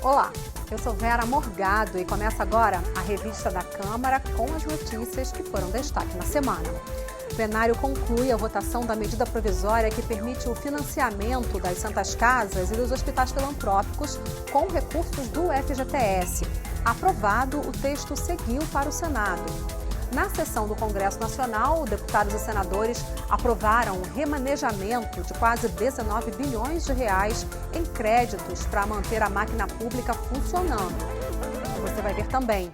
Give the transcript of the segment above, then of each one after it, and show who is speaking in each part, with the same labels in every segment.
Speaker 1: Olá, eu sou Vera Morgado e começa agora a revista da Câmara com as notícias que foram destaque na semana. O plenário conclui a votação da medida provisória que permite o financiamento das Santas Casas e dos hospitais filantrópicos com recursos do FGTS. Aprovado, o texto seguiu para o Senado. Na sessão do Congresso Nacional, deputados e senadores aprovaram um remanejamento de quase 19 bilhões de reais em créditos para manter a máquina pública funcionando. Você vai ver também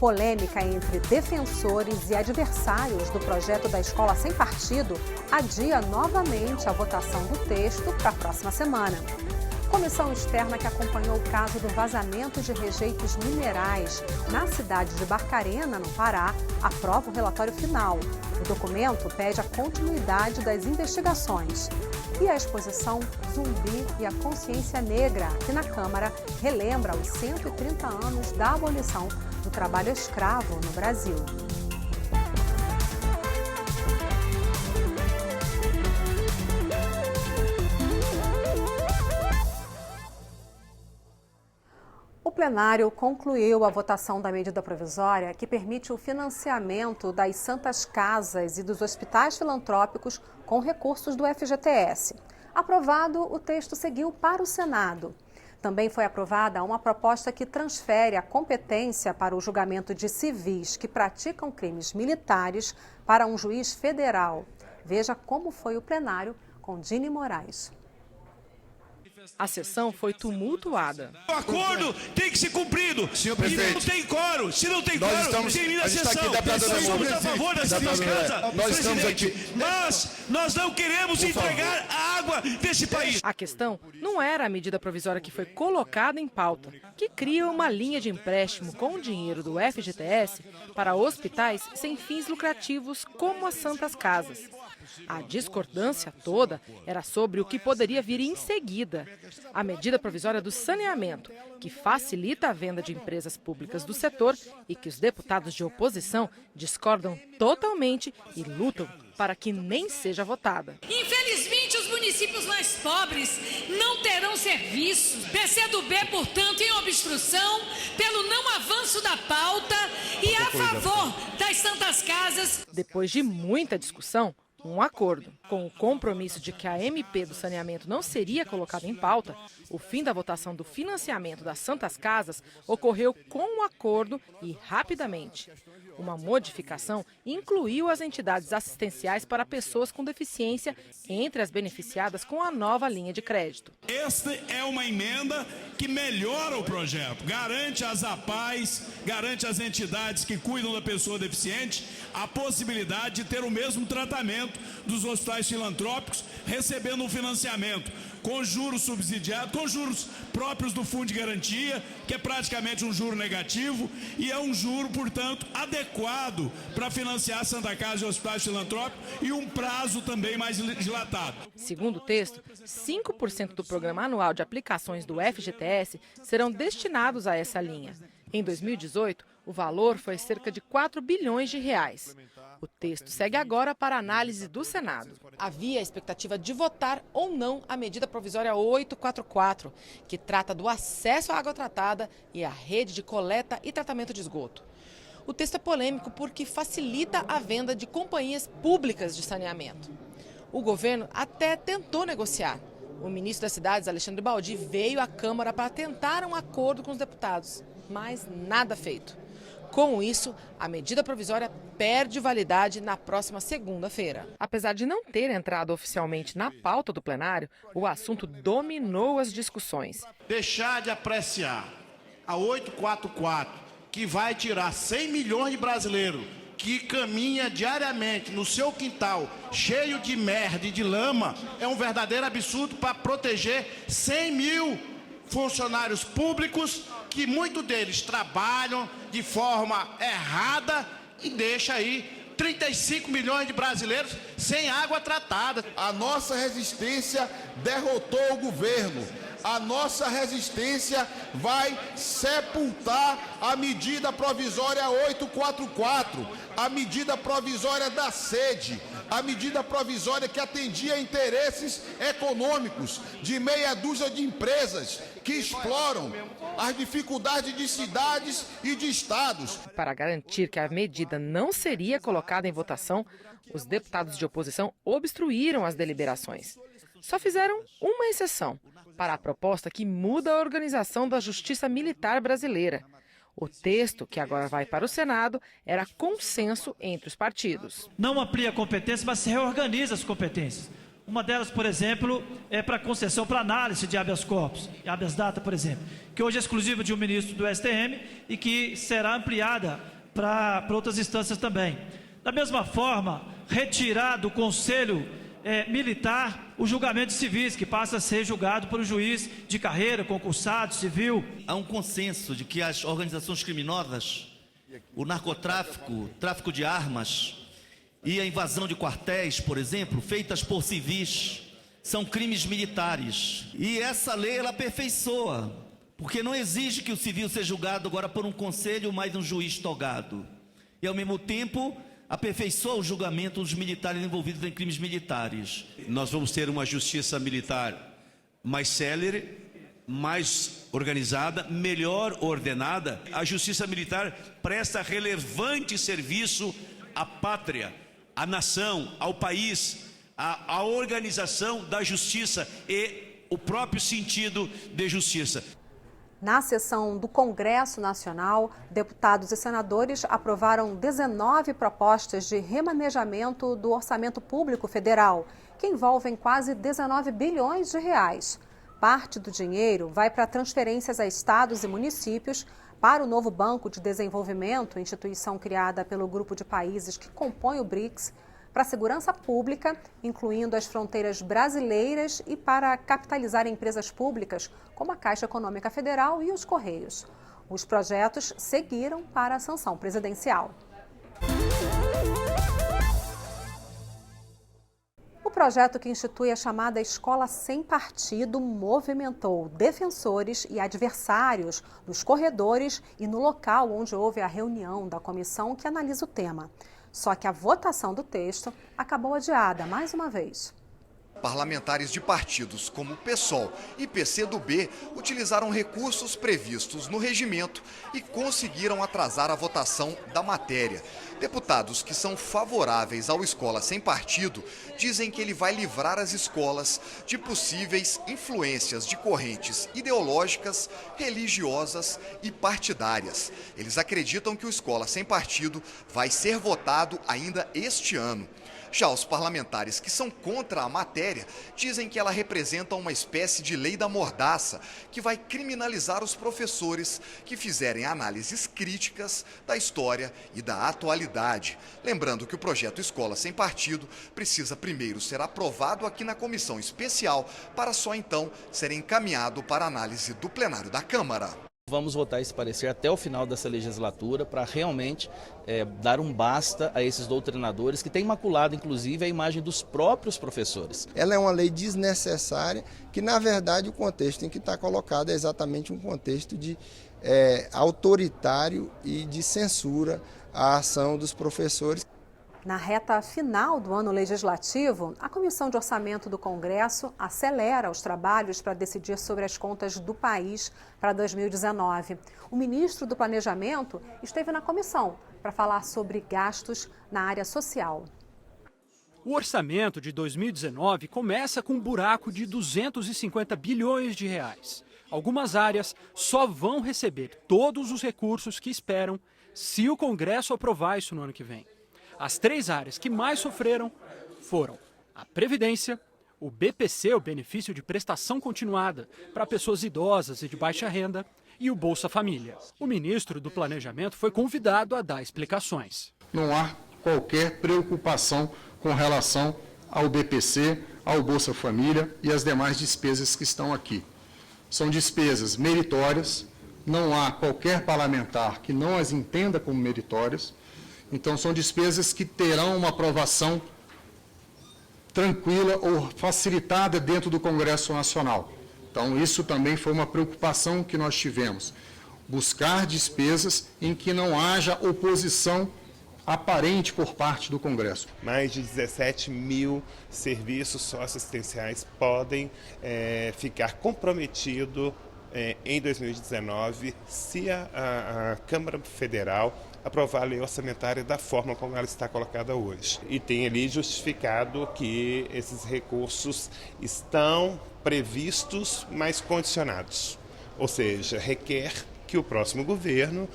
Speaker 1: polêmica entre defensores e adversários do projeto da escola sem partido adia novamente a votação do texto para a próxima semana. Comissão externa que acompanhou o caso do vazamento de rejeitos minerais na cidade de Barcarena, no Pará, aprova o relatório final. O documento pede a continuidade das investigações. E a exposição Zumbi e a Consciência Negra, aqui na Câmara, relembra os 130 anos da abolição do trabalho escravo no Brasil. O plenário concluiu a votação da medida provisória que permite o financiamento das Santas Casas e dos hospitais filantrópicos com recursos do FGTS. Aprovado, o texto seguiu para o Senado. Também foi aprovada uma proposta que transfere a competência para o julgamento de civis que praticam crimes militares para um juiz federal. Veja como foi o plenário com Dini Moraes.
Speaker 2: A sessão foi tumultuada.
Speaker 3: O acordo tem que ser cumprido.
Speaker 4: Senhor presidente,
Speaker 3: não tem quórum. Se não tem quórum, termina a sessão. Nós somos a favor das Santas Casas.
Speaker 4: Nós estamos aqui.
Speaker 3: Mas nós não queremos entregar a água desse país.
Speaker 2: A questão não era a medida provisória que foi colocada em pauta, que cria uma linha de empréstimo com o dinheiro do FGTS para hospitais sem fins lucrativos como as Santas Casas. A discordância toda era sobre o que poderia vir em seguida. A medida provisória do saneamento, que facilita a venda de empresas públicas do setor e que os deputados de oposição discordam totalmente e lutam para que nem seja votada.
Speaker 5: Infelizmente, os municípios mais pobres não terão serviços. PCdoB, portanto, em obstrução, pelo não avanço da pauta e a favor das Santas Casas.
Speaker 2: Depois de muita discussão, um acordo. Com o compromisso de que a MP do saneamento não seria colocada em pauta, o fim da votação do financiamento das Santas Casas ocorreu com o acordo e rapidamente. Uma modificação incluiu as entidades assistenciais para pessoas com deficiência entre as beneficiadas com a nova linha de crédito.
Speaker 3: Esta é uma emenda que melhora o projeto, garante às APAES, garante às entidades que cuidam da pessoa deficiente a possibilidade de ter o mesmo tratamento dos hospitais filantrópicos, recebendo um financiamento com juros subsidiados, com juros próprios do Fundo de Garantia, que é praticamente um juro negativo, e é um juro, portanto, adequado para financiar Santa Casa e hospitais filantrópicos e um prazo também mais dilatado.
Speaker 2: Segundo o texto, 5% do programa anual de aplicações do FGTS serão destinados a essa linha. Em 2018, o valor foi cerca de 4 bilhões de reais. O texto segue agora para análise do Senado. Havia a expectativa de votar ou não a medida provisória 844, que trata do acesso à água tratada e à rede de coleta e tratamento de esgoto. O texto é polêmico porque facilita a venda de companhias públicas de saneamento. O governo até tentou negociar. O ministro das Cidades, Alexandre Baldi, veio à Câmara para tentar um acordo com os deputados, mas nada feito. Com isso, a medida provisória perde validade na próxima segunda-feira. Apesar de não ter entrado oficialmente na pauta do plenário, o assunto dominou as discussões.
Speaker 6: Deixar de apreciar a 844, que vai tirar 100 milhões de brasileiros que caminha diariamente no seu quintal cheio de merda e de lama, é um verdadeiro absurdo para proteger 100 mil funcionários públicos que muitos deles trabalham de forma errada e deixa aí 35 milhões de brasileiros sem água tratada.
Speaker 4: A nossa resistência derrotou o governo. a nossa resistência vai sepultar a medida provisória 844, a medida provisória da sede, a medida provisória que atendia a interesses econômicos de meia dúzia de empresas que exploram as dificuldades de cidades e de estados.
Speaker 2: Para garantir que a medida não seria colocada em votação, os deputados de oposição obstruíram as deliberações. Só fizeram uma exceção para a proposta que muda a organização da Justiça Militar brasileira. O texto, que agora vai para o Senado, era consenso entre os partidos.
Speaker 7: Não amplia a competência, mas se reorganiza as competências. Uma delas, por exemplo, é para concessão para análise de habeas corpus, habeas data, por exemplo, que hoje é exclusiva de um ministro do STM e que será ampliada para outras instâncias também. Da mesma forma, retirar do Conselho Militar o julgamento de civis, que passa a ser julgado por um juiz de carreira, concursado, civil.
Speaker 8: Há um consenso de que as organizações criminosas, o narcotráfico, o tráfico de armas e a invasão de quartéis, por exemplo, feitas por civis, são crimes militares. E essa lei, ela aperfeiçoa, porque não exige que o civil seja julgado agora por um conselho mais um juiz togado. E, ao mesmo tempo, aperfeiçoa o julgamento dos militares envolvidos em crimes militares.
Speaker 9: Nós vamos ter uma justiça militar mais célere, mais organizada, melhor ordenada. A justiça militar presta relevante serviço à pátria, à nação, ao país, à organização da justiça e o próprio sentido de justiça.
Speaker 1: Na sessão do Congresso Nacional, deputados e senadores aprovaram 19 propostas de remanejamento do orçamento público federal, que envolvem quase 19 bilhões de reais. Parte do dinheiro vai para transferências a estados e municípios, para o novo Banco de Desenvolvimento, instituição criada pelo grupo de países que compõe o BRICS, para a segurança pública, incluindo as fronteiras brasileiras, e para capitalizar empresas públicas como a Caixa Econômica Federal e os Correios. Os projetos seguiram para a sanção presidencial. O projeto que institui a chamada Escola Sem Partido movimentou defensores e adversários nos corredores e no local onde houve a reunião da comissão que analisa o tema. Só que a votação do texto acabou adiada mais uma vez.
Speaker 10: Parlamentares de partidos como PSOL e PCdoB utilizaram recursos previstos no regimento e conseguiram atrasar a votação da matéria. Deputados que são favoráveis ao Escola Sem Partido dizem que ele vai livrar as escolas de possíveis influências de correntes ideológicas, religiosas e partidárias. Eles acreditam que o Escola Sem Partido vai ser votado ainda este ano. Já os parlamentares que são contra a matéria dizem que ela representa uma espécie de lei da mordaça que vai criminalizar os professores que fizerem análises críticas da história e da atualidade. Lembrando que o projeto Escola Sem Partido precisa primeiro ser aprovado aqui na comissão especial para só então ser encaminhado para análise do plenário da Câmara.
Speaker 11: Vamos votar esse parecer até o final dessa legislatura para realmente dar um basta a esses doutrinadores que têm maculado, inclusive, a imagem dos próprios professores.
Speaker 12: Ela é uma lei desnecessária que, na verdade, o contexto em que está colocado é exatamente um contexto de autoritário e de censura à ação dos professores.
Speaker 1: Na reta final do ano legislativo, a Comissão de Orçamento do Congresso acelera os trabalhos para decidir sobre as contas do país para 2019. O ministro do Planejamento esteve na comissão para falar sobre gastos na área social.
Speaker 13: O orçamento de 2019 começa com um buraco de 250 bilhões de reais. Algumas áreas só vão receber todos os recursos que esperam se o Congresso aprovar isso no ano que vem. As 3 áreas que mais sofreram foram a Previdência, o BPC, o Benefício de Prestação Continuada para pessoas idosas e de baixa renda, e o Bolsa Família. O ministro do Planejamento foi convidado a dar explicações.
Speaker 14: Não há qualquer preocupação com relação ao BPC, ao Bolsa Família e as demais despesas que estão aqui. São despesas meritórias, não há qualquer parlamentar que não as entenda como meritórias. Então, são despesas que terão uma aprovação tranquila ou facilitada dentro do Congresso Nacional. Então, isso também foi uma preocupação que nós tivemos. Buscar despesas em que não haja oposição aparente por parte do Congresso.
Speaker 15: Mais de 17 mil serviços socioassistenciais podem ficar comprometidos em 2019 se a Câmara Federal aprovar a lei orçamentária da forma como ela está colocada hoje. E tem ali justificado que esses recursos estão previstos, mas condicionados. Ou seja, requer que o próximo governo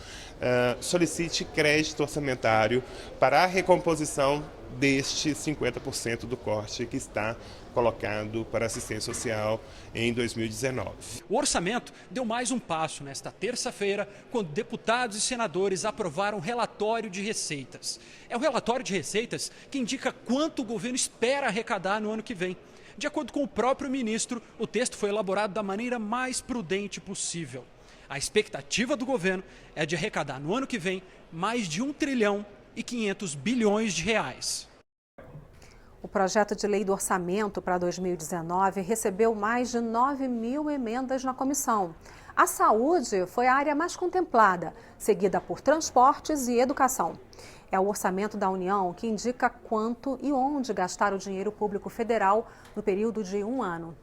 Speaker 15: solicite crédito orçamentário para a recomposição deste 50% do corte que está colocado para assistência social em 2019.
Speaker 13: O orçamento deu mais um passo nesta terça-feira, quando deputados e senadores aprovaram um relatório de receitas. É o relatório de receitas que indica quanto o governo espera arrecadar no ano que vem. De acordo com o próprio ministro, o texto foi elaborado da maneira mais prudente possível. A expectativa do governo é de arrecadar no ano que vem mais de 1 trilhão e 500 bilhões de reais.
Speaker 1: O projeto de lei do orçamento para 2019 recebeu mais de 9 mil emendas na comissão. A saúde foi a área mais contemplada, seguida por transportes e educação. É o orçamento da União que indica quanto e onde gastar o dinheiro público federal no período de 1 ano.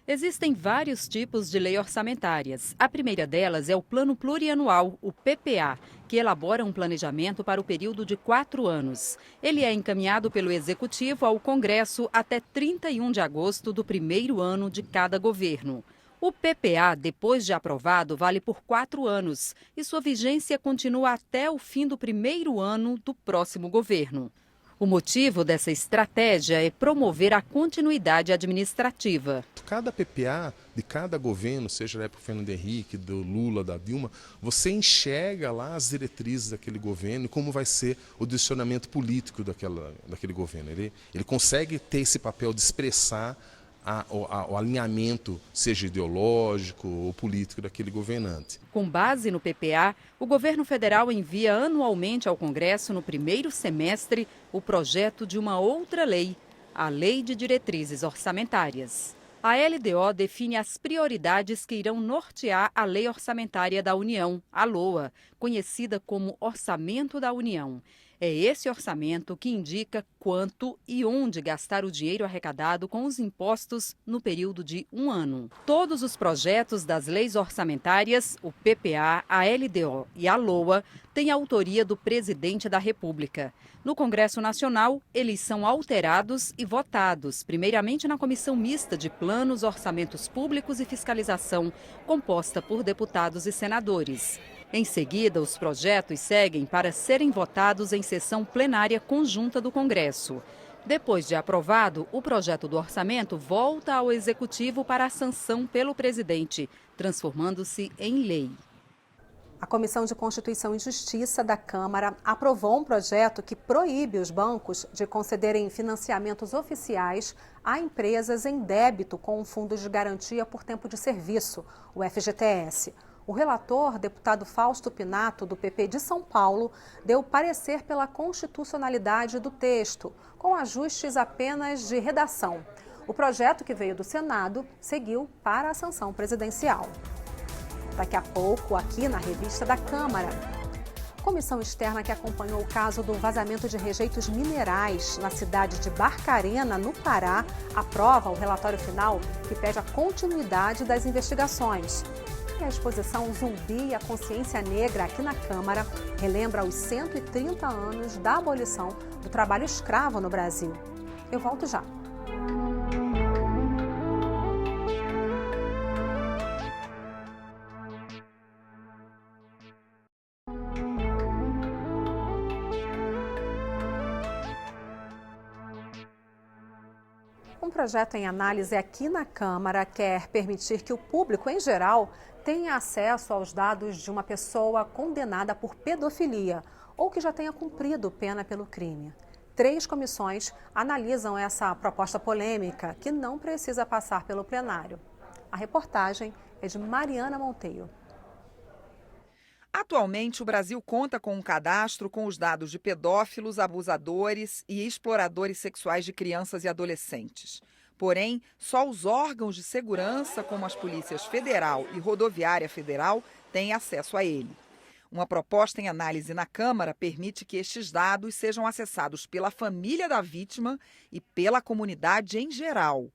Speaker 16: Existem vários tipos de lei orçamentárias. A primeira delas é o Plano Plurianual, o PPA, que elabora um planejamento para o período de 4 anos. Ele é encaminhado pelo Executivo ao Congresso até 31 de agosto do primeiro ano de cada governo. O PPA, depois de aprovado, vale por 4 anos e sua vigência continua até o fim do primeiro ano do próximo governo. O motivo dessa estratégia é promover a continuidade administrativa.
Speaker 17: Cada PPA de cada governo, seja da época do Fernando Henrique, do Lula, da Dilma, você enxerga lá as diretrizes daquele governo e como vai ser o direcionamento político daquele governo. Ele consegue ter esse papel de expressar o alinhamento, seja ideológico ou político, daquele governante.
Speaker 16: Com base no PPA, o governo federal envia anualmente ao Congresso, no primeiro semestre, o projeto de uma outra lei, a Lei de Diretrizes Orçamentárias. A LDO define as prioridades que irão nortear a Lei Orçamentária da União, a LOA, conhecida como Orçamento da União. É esse orçamento que indica quanto e onde gastar o dinheiro arrecadado com os impostos no período de 1 ano. Todos os projetos das leis orçamentárias, o PPA, a LDO e a LOA, têm autoria do presidente da República. No Congresso Nacional, eles são alterados e votados, primeiramente na Comissão Mista de Planos, Orçamentos Públicos e Fiscalização, composta por deputados e senadores. Em seguida, os projetos seguem para serem votados em sessão plenária conjunta do Congresso. Depois de aprovado, o projeto do orçamento volta ao Executivo para a sanção pelo presidente, transformando-se em lei.
Speaker 1: A Comissão de Constituição e Justiça da Câmara aprovou um projeto que proíbe os bancos de concederem financiamentos oficiais a empresas em débito com o Fundo de Garantia por Tempo de Serviço, o FGTS. O relator, deputado Fausto Pinato, do PP de São Paulo, deu parecer pela constitucionalidade do texto, com ajustes apenas de redação. O projeto, que veio do Senado, seguiu para a sanção presidencial. Daqui a pouco, aqui na Revista da Câmara. Comissão externa que acompanhou o caso do vazamento de rejeitos minerais na cidade de Barcarena, no Pará, aprova o relatório final que pede a continuidade das investigações. E a exposição Zumbi e a Consciência Negra aqui na Câmara relembra os 130 anos da abolição do trabalho escravo no Brasil. Eu volto já. Um projeto em análise aqui na Câmara quer permitir que o público, em geral, tenha acesso aos dados de uma pessoa condenada por pedofilia ou que já tenha cumprido pena pelo crime. 3 comissões analisam essa proposta polêmica, que não precisa passar pelo plenário. A reportagem é de Mariana Monteiro.
Speaker 18: Atualmente, o Brasil conta com um cadastro com os dados de pedófilos, abusadores e exploradores sexuais de crianças e adolescentes. Porém, só os órgãos de segurança, como as polícias federal e rodoviária federal, têm acesso a ele. Uma proposta em análise na Câmara permite que estes dados sejam acessados pela família da vítima e pela comunidade em geral.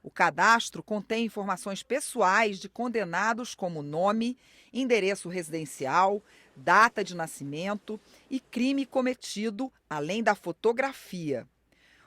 Speaker 18: O cadastro contém informações pessoais de condenados como nome, endereço residencial, data de nascimento e crime cometido, além da fotografia.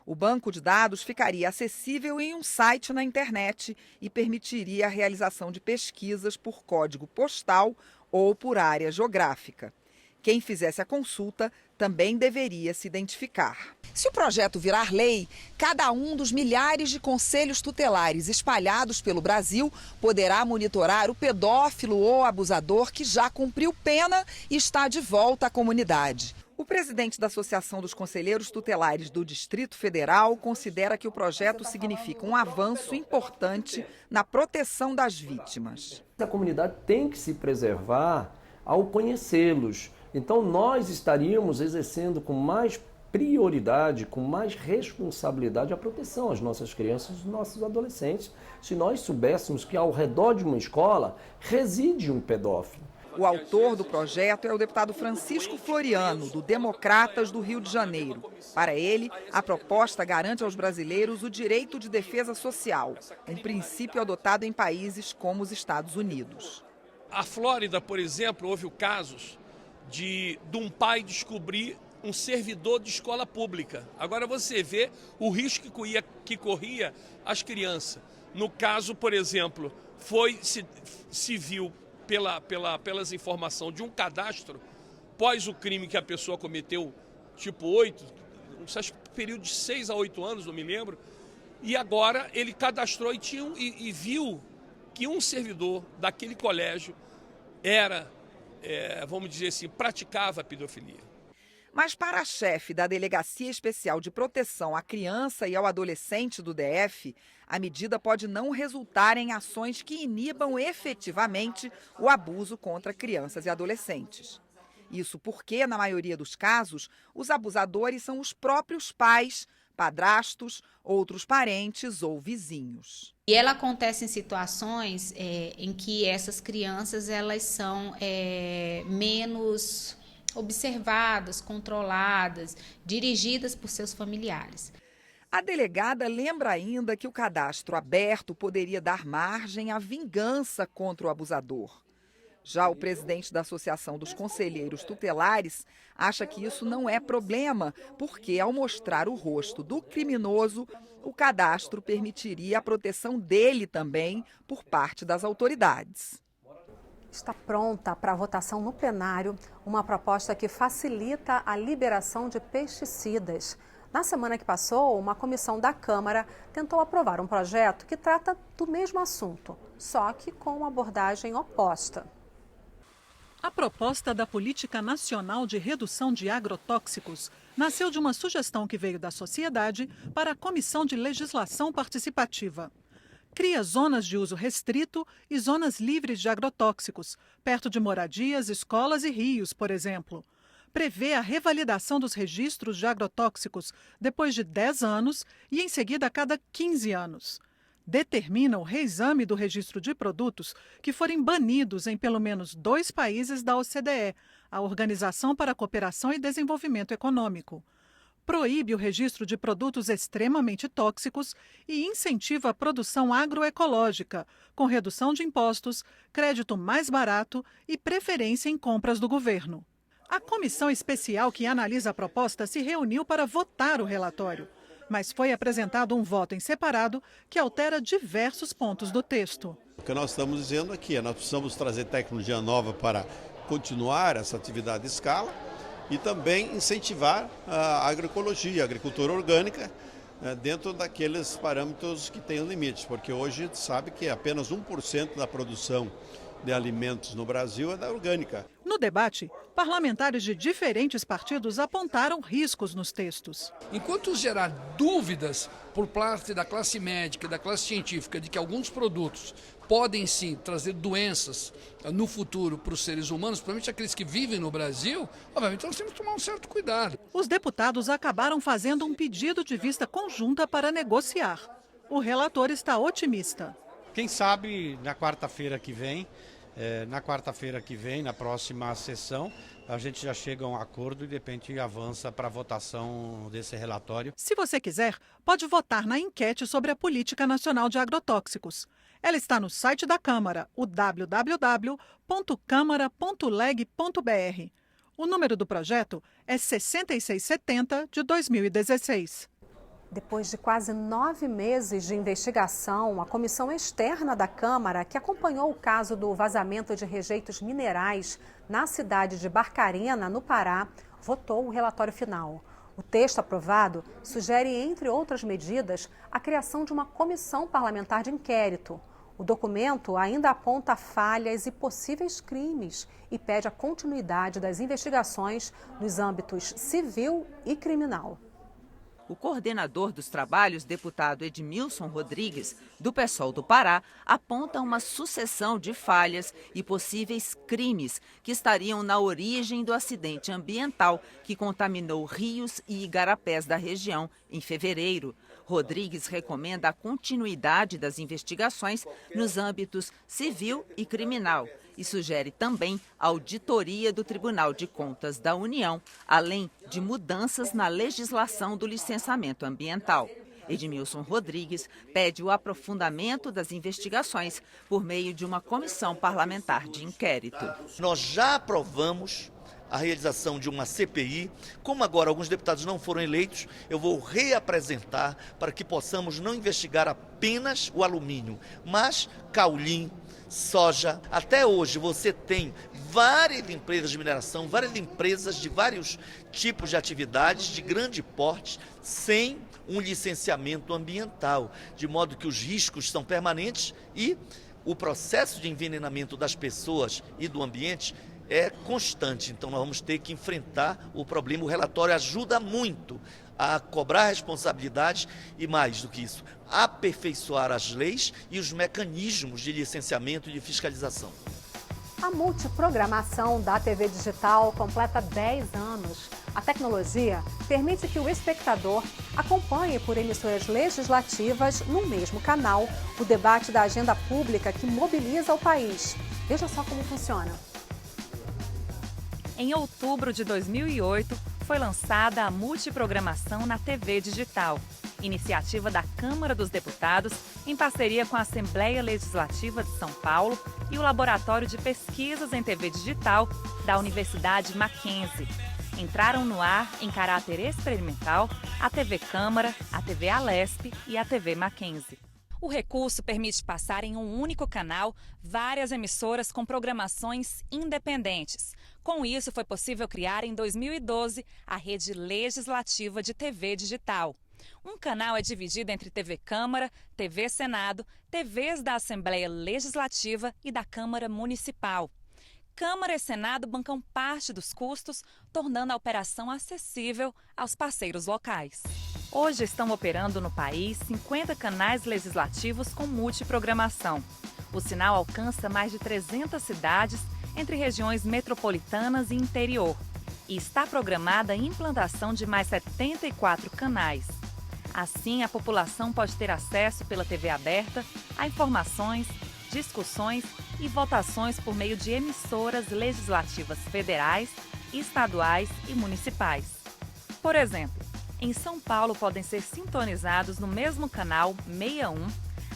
Speaker 18: O banco de dados ficaria acessível em um site na internet e permitiria a realização de pesquisas por código postal ou por área geográfica. Quem fizesse a consulta também deveria se identificar. Se o projeto virar lei, cada um dos milhares de conselhos tutelares espalhados pelo Brasil poderá monitorar o pedófilo ou abusador que já cumpriu pena e está de volta à comunidade. O presidente da Associação dos Conselheiros Tutelares do Distrito Federal considera que o projeto significa um avanço importante na proteção das vítimas.
Speaker 19: A comunidade tem que se preservar ao conhecê-los. Então nós estaríamos exercendo com mais prioridade, com mais responsabilidade a proteção às nossas crianças e aos nossos adolescentes, se nós soubéssemos que ao redor de uma escola reside um pedófilo.
Speaker 18: O autor do projeto é o deputado Francisco Floriano, do Democratas do Rio de Janeiro. Para ele, a proposta garante aos brasileiros o direito de defesa social, um princípio adotado em países como os Estados Unidos.
Speaker 20: A Flórida, por exemplo, houve casos de um pai descobrir um servidor de escola pública. Agora você vê o risco que corria as crianças. No caso, por exemplo, se viu pelas informações de um cadastro, pós o crime que a pessoa cometeu, tipo 8, período de 6 a 8 anos, não me lembro, e agora ele cadastrou e viu que um servidor daquele colégio vamos dizer assim, praticava a pedofilia.
Speaker 18: Mas para a chefe da Delegacia Especial de Proteção à Criança e ao Adolescente do DF, a medida pode não resultar em ações que inibam efetivamente o abuso contra crianças e adolescentes. Isso porque, na maioria dos casos, os abusadores são os próprios pais, padrastos, outros parentes ou vizinhos.
Speaker 21: E ela acontece em situações em que essas crianças elas são menos observadas, controladas, dirigidas por seus familiares.
Speaker 18: A delegada lembra ainda que o cadastro aberto poderia dar margem à vingança contra o abusador. Já o presidente da Associação dos Conselheiros Tutelares acha que isso não é problema, porque ao mostrar o rosto do criminoso, o cadastro permitiria a proteção dele também por parte das autoridades.
Speaker 1: Está pronta para votação no plenário uma proposta que facilita a liberação de pesticidas. Na semana que passou, uma comissão da Câmara tentou aprovar um projeto que trata do mesmo assunto, só que com uma abordagem oposta.
Speaker 22: A proposta da Política Nacional de Redução de Agrotóxicos nasceu de uma sugestão que veio da sociedade para a Comissão de Legislação Participativa. Cria zonas de uso restrito e zonas livres de agrotóxicos, perto de moradias, escolas e rios, por exemplo. Prevê a revalidação dos registros de agrotóxicos depois de 10 anos e, em seguida, a cada 15 anos. Determina o reexame do registro de produtos que forem banidos em pelo menos 2 países da OCDE, a Organização para a Cooperação e Desenvolvimento Econômico. Proíbe o registro de produtos extremamente tóxicos e incentiva a produção agroecológica, com redução de impostos, crédito mais barato e preferência em compras do governo. A comissão especial que analisa a proposta se reuniu para votar o relatório, mas foi apresentado um voto em separado que altera diversos pontos do texto.
Speaker 23: O que nós estamos dizendo aqui é que nós precisamos trazer tecnologia nova para continuar essa atividade de escala e também incentivar a agroecologia, a agricultura orgânica, dentro daqueles parâmetros que têm limites, porque hoje a gente sabe que apenas 1% da produção de alimentos no Brasil é da orgânica.
Speaker 22: No debate, parlamentares de diferentes partidos apontaram riscos nos textos.
Speaker 24: Enquanto gerar dúvidas por parte da classe médica e da classe científica de que alguns produtos podem sim trazer doenças no futuro para os seres humanos, principalmente aqueles que vivem no Brasil, obviamente nós temos que tomar um certo cuidado.
Speaker 22: Os deputados acabaram fazendo um pedido de vista conjunta para negociar. o relator está otimista.
Speaker 3: Quem sabe na quarta-feira que vem, na próxima sessão, a gente já chega a um acordo e de repente avança para a votação desse relatório.
Speaker 22: Se você quiser, pode votar na enquete sobre a Política Nacional de Agrotóxicos. Ela está no site da Câmara, o www.câmara.leg.br. O número do projeto é 6670 de 2016.
Speaker 1: Depois de quase 9 meses de investigação, a comissão externa da Câmara, que acompanhou o caso do vazamento de rejeitos minerais na cidade de Barcarena, no Pará, votou o relatório final. O texto aprovado sugere, entre outras medidas, a criação de uma comissão parlamentar de inquérito. O documento ainda aponta falhas e possíveis crimes e pede a continuidade das investigações nos âmbitos civil e criminal.
Speaker 4: O coordenador dos trabalhos, deputado Edmilson Rodrigues, do PSOL do Pará, aponta uma sucessão de falhas e possíveis crimes que estariam na origem do acidente ambiental que contaminou rios e igarapés da região em fevereiro. Rodrigues recomenda a continuidade das investigações nos âmbitos civil e criminal e sugere também a auditoria do Tribunal de Contas da União, além de mudanças na legislação do licenciamento ambiental. Edmilson Rodrigues pede o aprofundamento das investigações por meio de uma comissão parlamentar de inquérito.
Speaker 8: Nós já aprovamos a realização de uma CPI. Como agora alguns deputados não foram eleitos, eu vou reapresentar para que possamos não investigar apenas o alumínio, mas caulim, soja. Até hoje você tem várias empresas de mineração, várias empresas de vários tipos de atividades de grande porte sem um licenciamento ambiental, de modo que os riscos são permanentes e o processo de envenenamento das pessoas e do ambiente é constante. Então nós vamos ter que enfrentar o problema. O relatório ajuda muito a cobrar responsabilidades e, mais do que isso, aperfeiçoar as leis e os mecanismos de licenciamento e de fiscalização.
Speaker 1: A multiprogramação da TV digital completa 10 anos. A tecnologia permite que o espectador acompanhe por emissoras legislativas, no mesmo canal, o debate da agenda pública que mobiliza o país. Veja só como funciona.
Speaker 5: Em outubro de 2008, foi lançada a multiprogramação na TV digital, iniciativa da Câmara dos Deputados em parceria com a Assembleia Legislativa de São Paulo e o Laboratório de Pesquisas em TV Digital da Universidade Mackenzie. Entraram no ar, em caráter experimental, a TV Câmara, a TV Alesp e a TV Mackenzie.
Speaker 6: O recurso permite passar em um único canal várias emissoras com programações independentes. Com isso, foi possível criar em 2012 a Rede Legislativa de TV Digital. Um canal é dividido entre TV Câmara, TV Senado, TVs da Assembleia Legislativa e da Câmara Municipal. Câmara e Senado bancam parte dos custos, tornando a operação acessível aos parceiros locais.
Speaker 5: Hoje estão operando no país 50 canais legislativos com multiprogramação. O sinal alcança mais de 300 cidades entre regiões metropolitanas e interior. E está programada a implantação de mais 74 canais. Assim, a população pode ter acesso pela TV aberta a informações, discussões e votações por meio de emissoras legislativas federais, estaduais e municipais. Por exemplo, em São Paulo podem ser sintonizados no mesmo canal 61,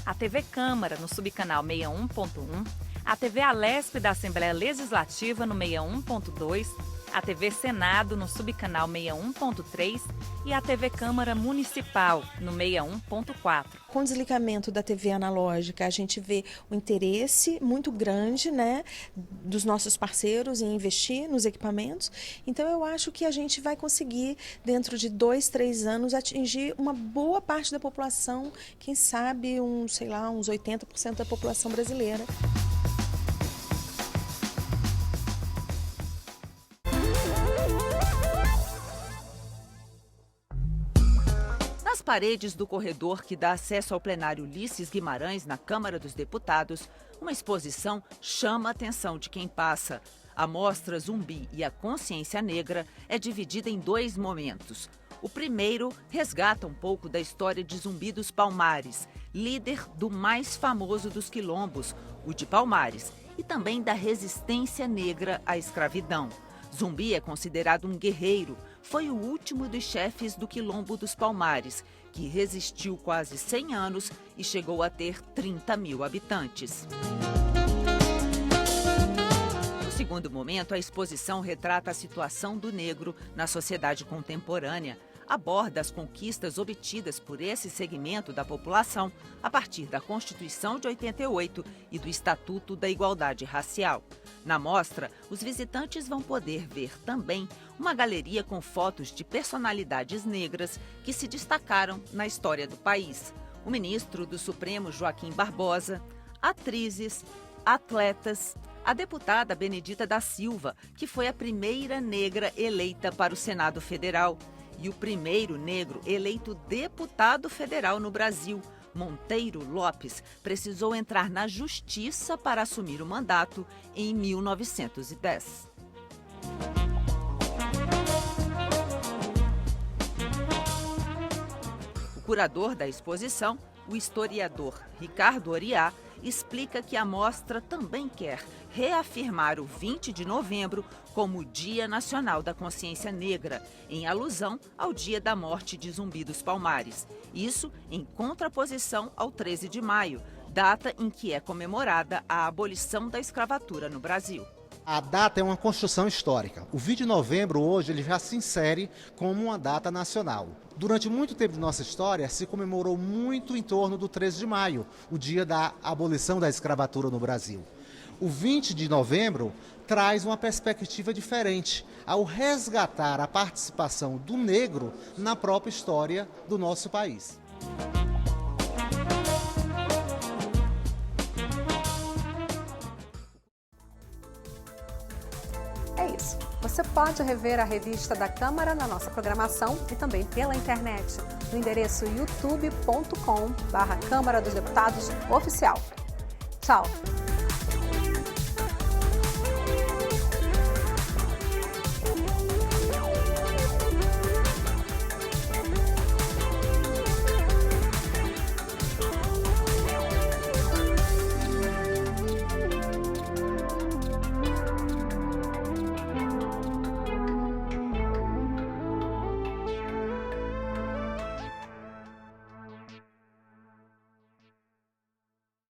Speaker 5: a TV Câmara no subcanal 61.1, a TV Alesp da Assembleia Legislativa no 61.2, a TV Senado no subcanal 61.3 e a TV Câmara Municipal no 61.4.
Speaker 25: Com o desligamento da TV analógica, a gente vê o interesse muito grande, dos nossos parceiros em investir nos equipamentos. Então eu acho que a gente vai conseguir, dentro de 2, 3 anos, atingir uma boa parte da população, quem sabe uns 80% da população brasileira.
Speaker 4: Nas paredes do corredor que dá acesso ao plenário Ulisses Guimarães, na Câmara dos Deputados, uma exposição chama a atenção de quem passa. A mostra Zumbi e a Consciência Negra é dividida em 2 momentos. O primeiro resgata um pouco da história de Zumbi dos Palmares, líder do mais famoso dos quilombos, o de Palmares, e também da resistência negra à escravidão. Zumbi é considerado um guerreiro. Foi o último dos chefes do Quilombo dos Palmares, que resistiu quase 100 anos e chegou a ter 30 mil habitantes. No segundo momento, a exposição retrata a situação do negro na sociedade contemporânea. Aborda as conquistas obtidas por esse segmento da população a partir da Constituição de 88 e do Estatuto da Igualdade Racial. Na mostra, os visitantes vão poder ver também uma galeria com fotos de personalidades negras que se destacaram na história do país. O ministro do Supremo, Joaquim Barbosa, atrizes, atletas, a deputada Benedita da Silva, que foi a primeira negra eleita para o Senado Federal, e o primeiro negro eleito deputado federal no Brasil, Monteiro Lopes, precisou entrar na justiça para assumir o mandato em 1910. O curador da exposição, o historiador Ricardo Oriá, explica que a mostra também quer reafirmar o 20 de novembro como o Dia Nacional da Consciência Negra, em alusão ao dia da morte de Zumbi dos Palmares. Isso em contraposição ao 13 de maio, data em que é comemorada a abolição da escravatura no Brasil.
Speaker 2: A data é uma construção histórica. O 20 de novembro, hoje, ele já se insere como uma data nacional. Durante muito tempo de nossa história, se comemorou muito em torno do 13 de maio, o dia da abolição da escravatura no Brasil. O 20 de novembro traz uma perspectiva diferente, ao resgatar a participação do negro na própria história do nosso país.
Speaker 1: É isso. Você pode rever a revista da Câmara na nossa programação e também pela internet, no endereço youtube.com/Câmara dos Deputados Oficial. Tchau!